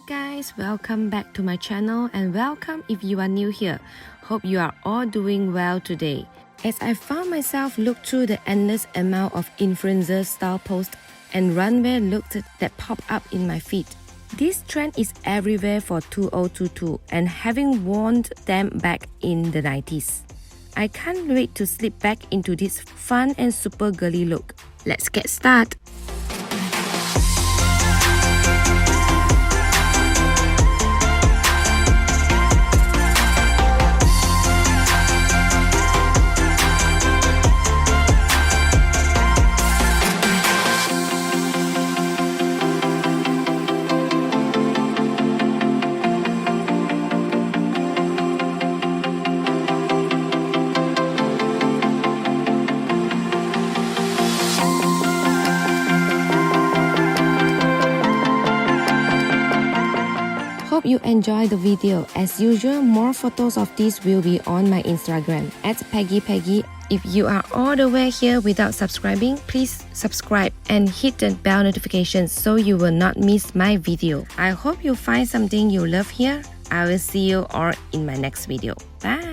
Hi guys, welcome back to my channel and welcome if you are new here. Hope you are all doing well today. As I found myself look through the endless amount of influencer style posts and runway looks that pop up in my feed. This trend is everywhere for 2022 and having worn them back in the 90s. I can't wait to slip back into this fun and super girly look. Let's get started. Hope you enjoy the video. As usual, more photos of this will be on my Instagram @PeggyPeggy. If you are all the way here without subscribing, please subscribe and hit the bell notification so you will not miss my video. I hope you find something you love here. I will see you all in my next video. Bye!